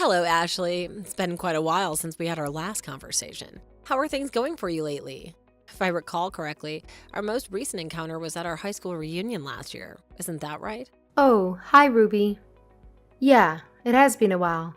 Hello, Ashley. It's been quite a while since we had our last conversation. How are things going for you lately? If I recall correctly, our most recent encounter was at our high school reunion last year. Isn't that right? Oh, hi, Ruby. Yeah, it has been a while.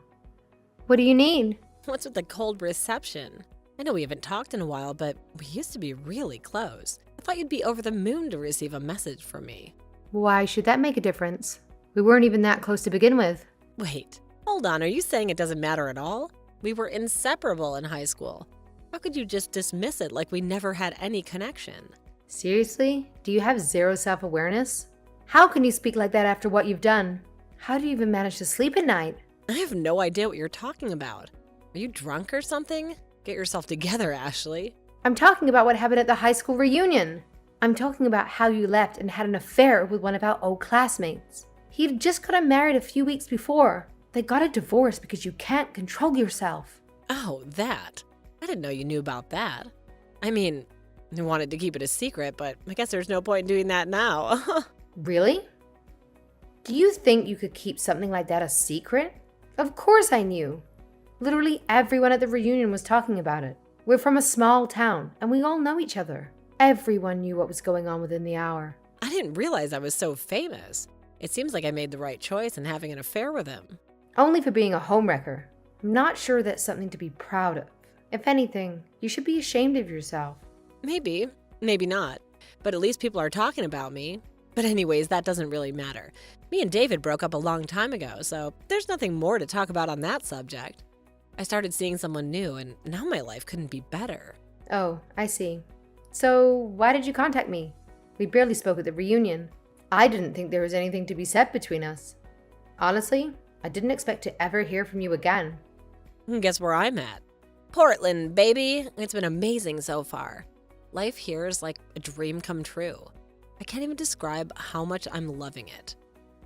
What do you need? What's with the cold reception? I know we haven't talked in a while, but we used to be really close. I thought you'd be over the moon to receive a message from me. Why should that make a difference? We weren't even that close to begin with. Wait, hold on. Are you saying it doesn't matter at all? We were inseparable in high school. How could you just dismiss it like we never had any connection? Seriously? Do you have zero self-awareness? How can you speak like that after what you've done? How do you even manage to sleep at night? I have no idea what you're talking about. Are you drunk or something? Get yourself together, Ashley. I'm talking about what happened at the high school reunion. I'm talking about how you left and had an affair with one of our old classmates. He'd just gotten married a few weeks before. They got a divorce because you can't control yourself. Oh, that. I didn't know you knew about that. I mean, I wanted to keep it a secret, but I guess there's no point in doing that now. Really? Do you think you could keep something like that a secret? Of course I knew. Literally everyone at the reunion was talking about it. We're from a small town, and we all know each other. Everyone knew what was going on within the hour. I didn't realize I was so famous. It seems like I made the right choice in having an affair with him. Only for being a homewrecker. I'm not sure that's something to be proud of. If anything, you should be ashamed of yourself. Maybe, maybe not. But at least people are talking about me. But anyways, that doesn't really matter. Me and David broke up a long time ago, so there's nothing more to talk about on that subject. I started seeing someone new, and now my life couldn't be better. Oh, I see. So, why did you contact me? We barely spoke at the reunion. I didn't think there was anything to be said between us. Honestly, I didn't expect to ever hear from you again. Guess where I'm at? Portland, baby. It's been amazing so far. Life here is like a dream come true. I can't even describe how much I'm loving it.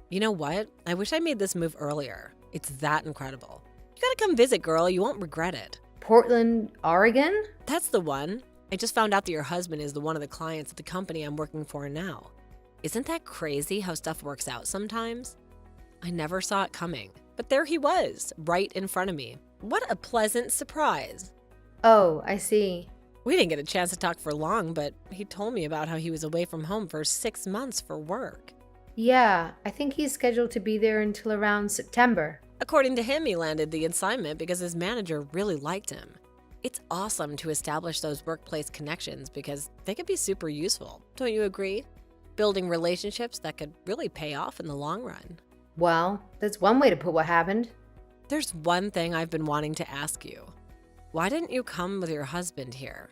You know what? I wish I made this move earlier. It's that incredible. You gotta come visit, girl. You won't regret it. Portland, Oregon? That's the one. I just found out that your husband is one of the clients at the company I'm working for now. Isn't that crazy how stuff works out sometimes? I never saw it coming, but there he was, right in front of me. What a pleasant surprise. Oh, I see. We didn't get a chance to talk for long, but he told me about how he was away from home for 6 months for work. Yeah, I think he's scheduled to be there until around September. According to him, he landed the assignment because his manager really liked him. It's awesome to establish those workplace connections because they could be super useful. Don't you agree? Building relationships that could really pay off in the long run. Well, that's one way to put what happened. There's one thing I've been wanting to ask you. Why didn't you come with your husband here?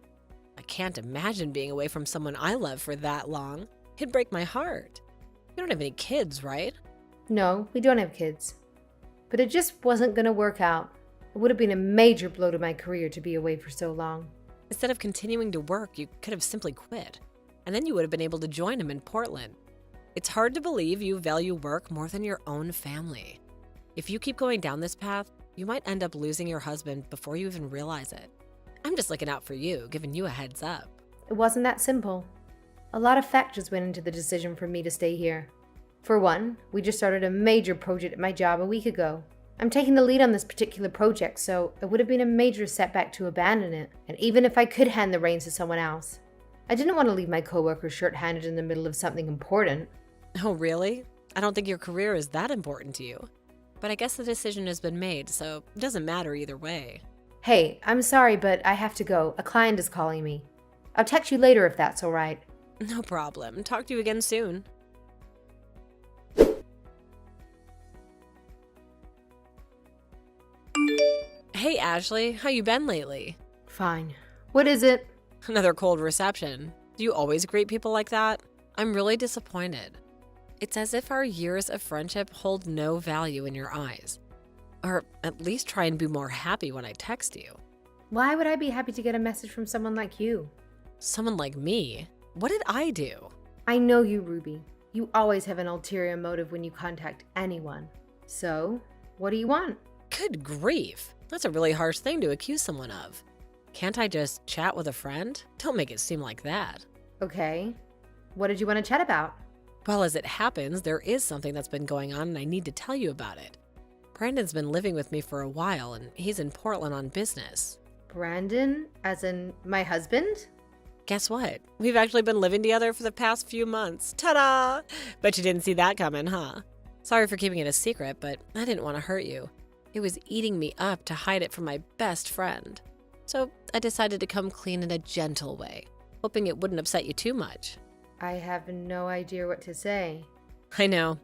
I can't imagine being away from someone I love for that long. It'd break my heart. You don't have any kids, right? No, we don't have kids. But it just wasn't going to work out. It would have been a major blow to my career to be away for so long. Instead of continuing to work, you could have simply quit. And then you would have been able to join him in Portland. It's hard to believe you value work more than your own family. If you keep going down this path, you might end up losing your husband before you even realize it. I'm just looking out for you, giving you a heads up. It wasn't that simple. A lot of factors went into the decision for me to stay here. For one, we just started a major project at my job a week ago. I'm taking the lead on this particular project, so it would have been a major setback to abandon it, and even if I could hand the reins to someone else. I didn't want to leave my coworkers short-handed in the middle of something important. Oh, really? I don't think your career is that important to you. But I guess the decision has been made, so it doesn't matter either way. Hey, I'm sorry, but I have to go. A client is calling me. I'll text you later if that's all right. No problem. Talk to you again soon. Hey, Ashley. How you been lately? Fine. What is it? Another cold reception. Do you always greet people like that? I'm really disappointed. It's as if our years of friendship hold no value in your eyes. Or at least try and be more happy when I text you. Why would I be happy to get a message from someone like you? Someone like me? What did I do? I know you, Ruby. You always have an ulterior motive when you contact anyone. So, what do you want? Good grief. That's a really harsh thing to accuse someone of. Can't I just chat with a friend? Don't make it seem like that. Okay. What did you want to chat about? Well, as it happens, there is something that's been going on and I need to tell you about it. Brandon's been living with me for a while, and he's in Portland on business. Brandon, as in my husband? Guess what? We've actually been living together for the past few months. Ta-da! Bet you didn't see that coming, huh? Sorry for keeping it a secret, but I didn't want to hurt you. It was eating me up to hide it from my best friend. So I decided to come clean in a gentle way, hoping it wouldn't upset you too much. I have no idea what to say. I know.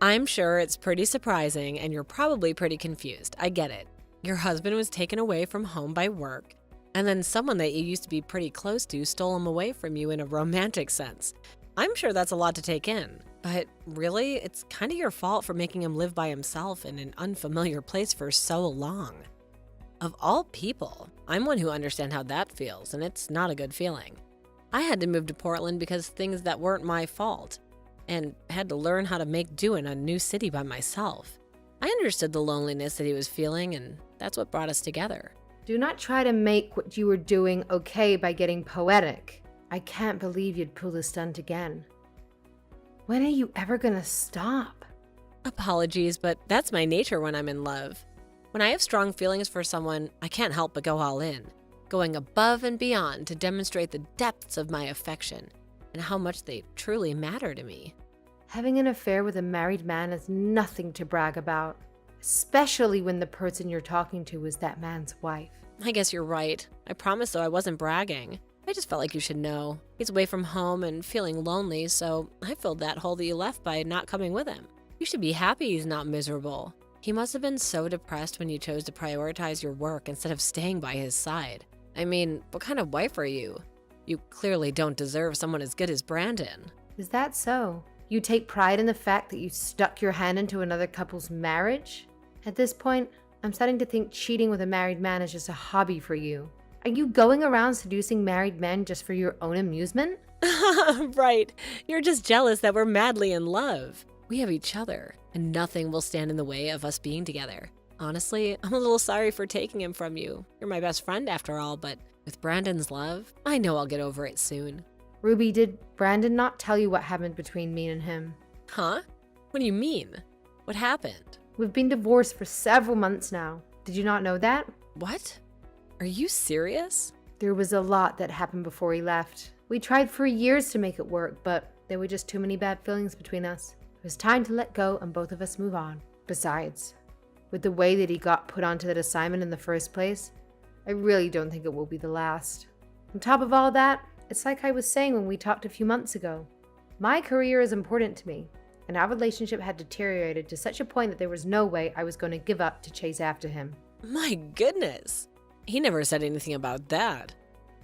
I'm sure it's pretty surprising and you're probably pretty confused. I get it. Your husband was taken away from home by work, and then someone that you used to be pretty close to stole him away from you in a romantic sense. I'm sure that's a lot to take in, but really, it's kind of your fault for making him live by himself in an unfamiliar place for so long. Of all people, I'm one who understands how that feels, and it's not a good feeling. I had to move to Portland because things that weren't my fault, and had to learn how to make do in a new city by myself. I understood the loneliness that he was feeling, and that's what brought us together. Do not try to make what you were doing okay by getting poetic. I can't believe you'd pull this stunt again. When are you ever gonna stop? Apologies, but that's my nature when I'm in love. When I have strong feelings for someone, I can't help but go all in, going above and beyond to demonstrate the depths of my affection and how much they truly matter to me. Having an affair with a married man is nothing to brag about, especially when the person you're talking to is that man's wife. I guess you're right. I promise though I wasn't bragging. I just felt like you should know. He's away from home and feeling lonely, so I filled that hole that you left by not coming with him. You should be happy he's not miserable. He must have been so depressed when you chose to prioritize your work instead of staying by his side. I mean, what kind of wife are you? You clearly don't deserve someone as good as Brandon. Is that so? You take pride in the fact that you stuck your hand into another couple's marriage? At this point, I'm starting to think cheating with a married man is just a hobby for you. Are you going around seducing married men just for your own amusement? Right. You're just jealous that we're madly in love. We have each other, and nothing will stand in the way of us being together. Honestly, I'm a little sorry for taking him from you. You're my best friend after all, but with Brandon's love, I know I'll get over it soon. Ruby, did Brandon not tell you what happened between me and him? Huh? What do you mean? What happened? We've been divorced for several months now. Did you not know that? What? Are you serious? There was a lot that happened before he left. We tried for years to make it work, but there were just too many bad feelings between us. It was time to let go and both of us move on. Besides, with the way that he got put onto that assignment in the first place, I really don't think it will be the last. On top of all that, it's like I was saying when we talked a few months ago. My career is important to me, and our relationship had deteriorated to such a point that there was no way I was going to give up to chase after him. My goodness. He never said anything about that.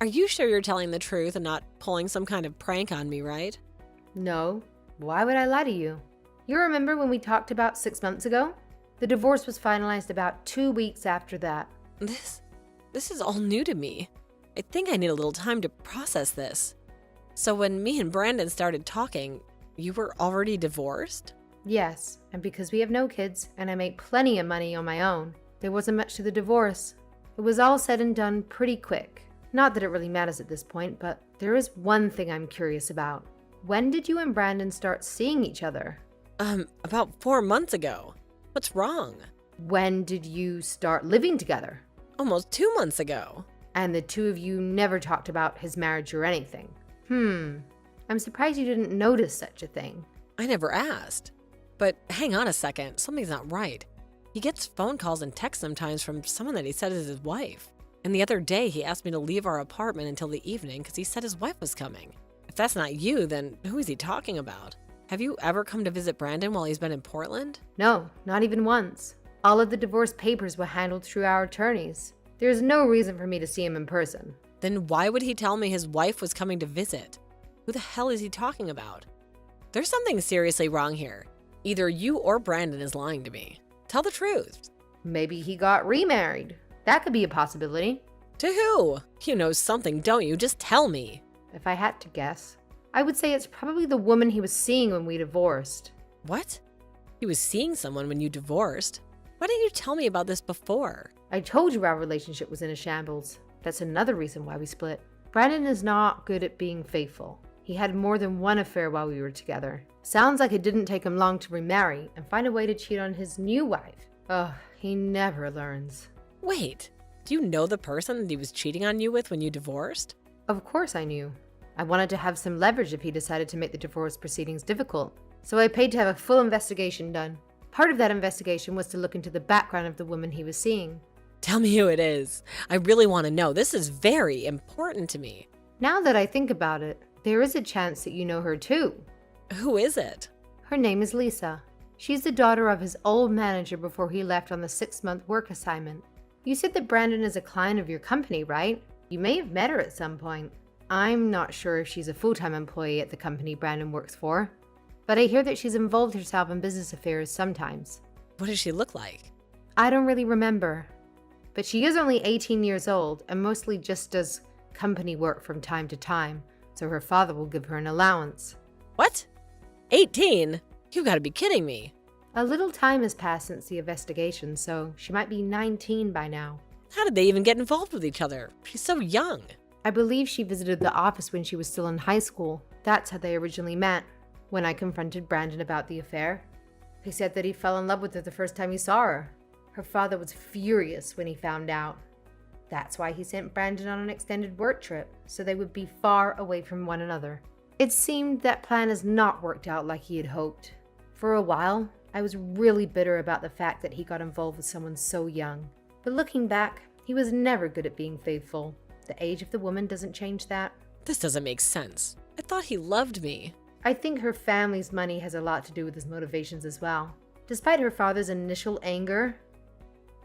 Are you sure you're telling the truth and not pulling some kind of prank on me, right? No. Why would I lie to you? You remember when we talked about 6 months ago? The divorce was finalized about 2 weeks after that. This is all new to me. I think I need a little time to process this. So when me and Brandon started talking, you were already divorced? Yes, and because we have no kids and I make plenty of money on my own, there wasn't much to the divorce. It was all said and done pretty quick. Not that it really matters at this point, but there is one thing I'm curious about. When did you and Brandon start seeing each other? About 4 months ago. What's wrong? When did you start living together? Almost 2 months ago. And the two of you never talked about his marriage or anything. I'm surprised you didn't notice such a thing. I never asked. But hang on a second, something's not right. He gets phone calls and texts sometimes from someone that he said is his wife. And the other day he asked me to leave our apartment until the evening because he said his wife was coming. If that's not you, then who is he talking about? Have you ever come to visit Brandon while he's been in Portland? No, not even once. All of the divorce papers were handled through our attorneys. There's no reason for me to see him in person. Then why would he tell me his wife was coming to visit? Who the hell is he talking about? There's something seriously wrong here. Either you or Brandon is lying to me. Tell the truth. Maybe he got remarried. That could be a possibility. To who? You know something, don't you? Just tell me. If I had to guess, I would say it's probably the woman he was seeing when we divorced. What? He was seeing someone when you divorced? Why didn't you tell me about this before? I told you our relationship was in a shambles. That's another reason why we split. Brandon is not good at being faithful. He had more than one affair while we were together. Sounds like it didn't take him long to remarry and find a way to cheat on his new wife. Ugh, he never learns. Wait, do you know the person that he was cheating on you with when you divorced? Of course I knew. I wanted to have some leverage if he decided to make the divorce proceedings difficult, so I paid to have a full investigation done. Part of that investigation was to look into the background of the woman he was seeing. Tell me who it is. I really want to know. This is very important to me. Now that I think about it, there is a chance that you know her too. Who is it? Her name is Lisa. She's the daughter of his old manager before he left on the 6-month work assignment. You said that Brandon is a client of your company, right? You may have met her at some point. I'm not sure if she's a full-time employee at the company Brandon works for, but I hear that she's involved herself in business affairs sometimes. What does she look like? I don't really remember, but she is only 18 years old and mostly just does company work from time to time, so her father will give her an allowance. What? 18? You gotta be kidding me. A little time has passed since the investigation, so she might be 19 by now. How did they even get involved with each other? She's so young. I believe she visited the office when she was still in high school. That's how they originally met. When I confronted Brandon about the affair, he said that he fell in love with her the first time he saw her. Her father was furious when he found out. That's why he sent Brandon on an extended work trip, so they would be far away from one another. It seemed that plan has not worked out like he had hoped. For a while, I was really bitter about the fact that he got involved with someone so young. But looking back, he was never good at being faithful. The age of the woman doesn't change that. This doesn't make sense. I thought he loved me. I think her family's money has a lot to do with his motivations as well. Despite her father's initial anger,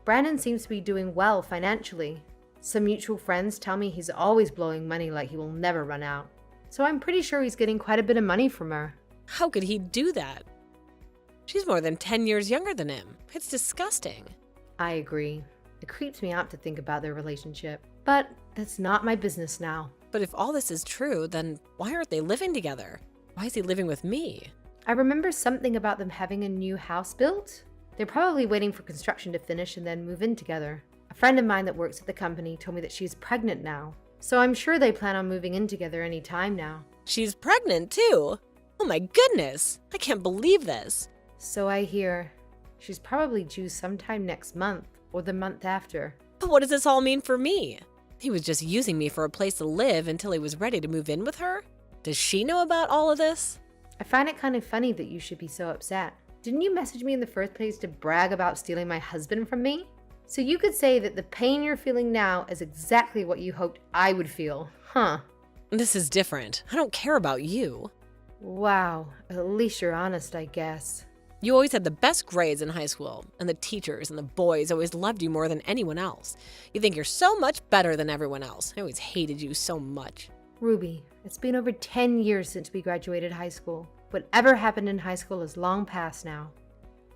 Brandon seems to be doing well financially. Some mutual friends tell me he's always blowing money like he will never run out. So I'm pretty sure he's getting quite a bit of money from her. How could he do that? She's more than 10 years younger than him. It's disgusting. I agree. It creeps me out to think about their relationship. But that's not my business now. But if all this is true, then why aren't they living together? Why is he living with me? I remember something about them having a new house built. They're probably waiting for construction to finish and then move in together. A friend of mine that works at the company told me that she's pregnant now. So I'm sure they plan on moving in together any time now. She's pregnant too. Oh my goodness. I can't believe this. So I hear. She's probably due sometime next month or the month after. But what does this all mean for me? He was just using me for a place to live until he was ready to move in with her? Does she know about all of this? I find it kind of funny that you should be so upset. Didn't you message me in the first place to brag about stealing my husband from me? So you could say that the pain you're feeling now is exactly what you hoped I would feel, huh? This is different. I don't care about you. Wow, at least you're honest, I guess. You always had the best grades in high school, and the teachers and the boys always loved you more than anyone else. You think you're so much better than everyone else. I always hated you so much. Ruby, it's been over 10 years since we graduated high school. Whatever happened in high school is long past now.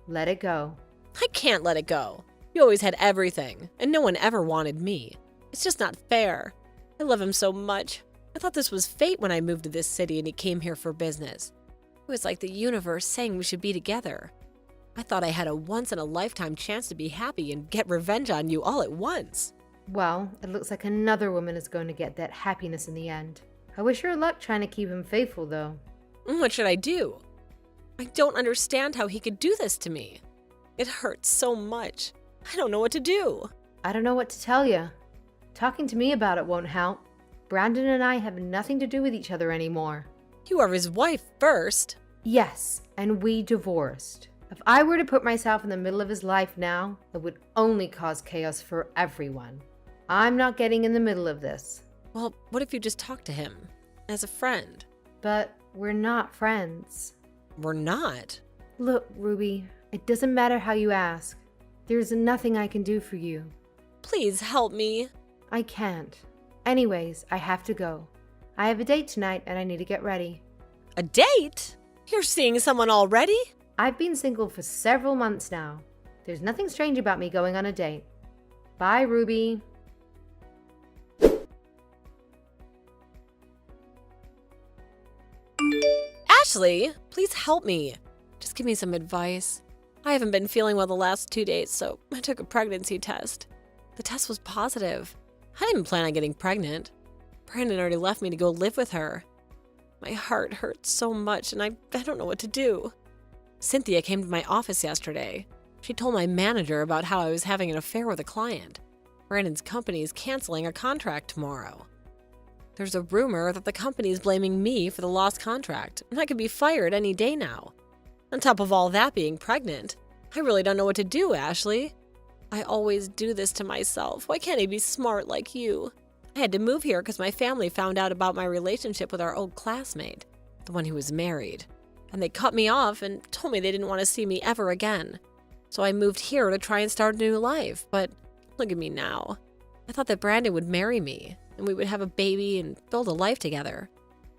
Let it go. I can't let it go. You always had everything, and no one ever wanted me. It's just not fair. I love him so much. I thought this was fate when I moved to this city and he came here for business. It was like the universe saying we should be together. I thought I had a once-in-a-lifetime chance to be happy and get revenge on you all at once. Well, it looks like another woman is going to get that happiness in the end. I wish her luck trying to keep him faithful, though. What should I do? I don't understand how he could do this to me. It hurts so much. I don't know what to do. I don't know what to tell you. Talking to me about it won't help. Brandon and I have nothing to do with each other anymore. You are his wife first. Yes, and we divorced. If I were to put myself in the middle of his life now, it would only cause chaos for everyone. I'm not getting in the middle of this. Well, what if you just talk to him as a friend? But we're not friends. We're not. Look, Ruby, it doesn't matter how you ask. There's nothing I can do for you. Please help me. I can't. Anyways, I have to go. I have a date tonight and I need to get ready. A date? You're seeing someone already? I've been single for several months now. There's nothing strange about me going on a date. Bye, Ruby. Ashley, please help me. Just give me some advice. I haven't been feeling well the last 2 days, so I took a pregnancy test. The test was positive. I didn't plan on getting pregnant. Brandon already left me to go live with her. My heart hurts so much and I don't know what to do. Cynthia came to my office yesterday. She told my manager about how I was having an affair with a client. Brandon's company is canceling a contract tomorrow. There's a rumor that the company is blaming me for the lost contract, and I could be fired any day now. On top of all that being pregnant, I really don't know what to do, Ashley. I always do this to myself. Why can't I be smart like you? I had to move here because my family found out about my relationship with our old classmate, the one who was married. And they cut me off and told me they didn't want to see me ever again. So I moved here to try and start a new life, but look at me now. I thought that Brandon would marry me, and we would have a baby and build a life together.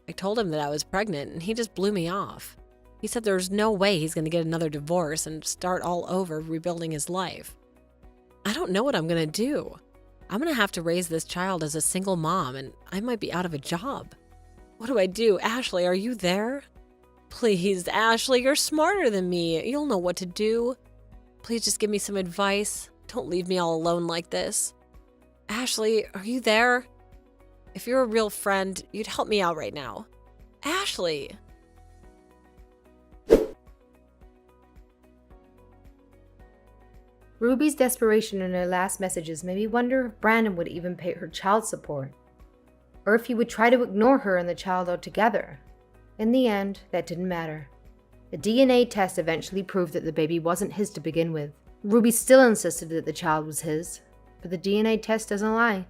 I told him that I was pregnant, and he just blew me off. He said there's no way he's going to get another divorce and start all over rebuilding his life. I don't know what I'm going to do. I'm going to have to raise this child as a single mom, and I might be out of a job. What do I do? Ashley, are you there? Please, Ashley, you're smarter than me. You'll know what to do. Please just give me some advice. Don't leave me all alone like this. Ashley, are you there? If you're a real friend, you'd help me out right now. Ashley! Ruby's desperation in her last messages made me wonder if Brandon would even pay her child support, or if he would try to ignore her and the child altogether. In the end, that didn't matter. A DNA test eventually proved that the baby wasn't his to begin with. Ruby still insisted that the child was his, but the DNA test doesn't lie.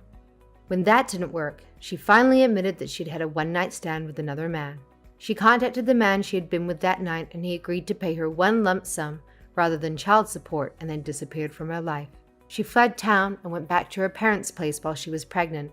When that didn't work, she finally admitted that she'd had a one-night stand with another man. She contacted the man she had been with that night, and he agreed to pay her one lump sum rather than child support, and then disappeared from her life. She fled town and went back to her parents' place while she was pregnant,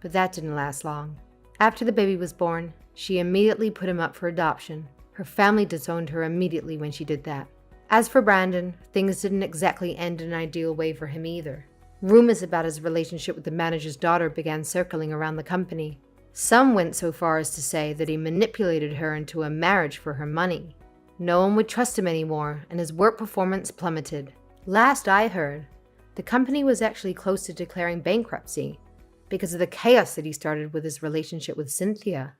but that didn't last long. After the baby was born, she immediately put him up for adoption. Her family disowned her immediately when she did that. As for Brandon, things didn't exactly end in an ideal way for him either. Rumors about his relationship with the manager's daughter began circling around the company. Some went so far as to say that he manipulated her into a marriage for her money. No one would trust him anymore, and his work performance plummeted. Last I heard, the company was actually close to declaring bankruptcy because of the chaos that he started with his relationship with Cynthia.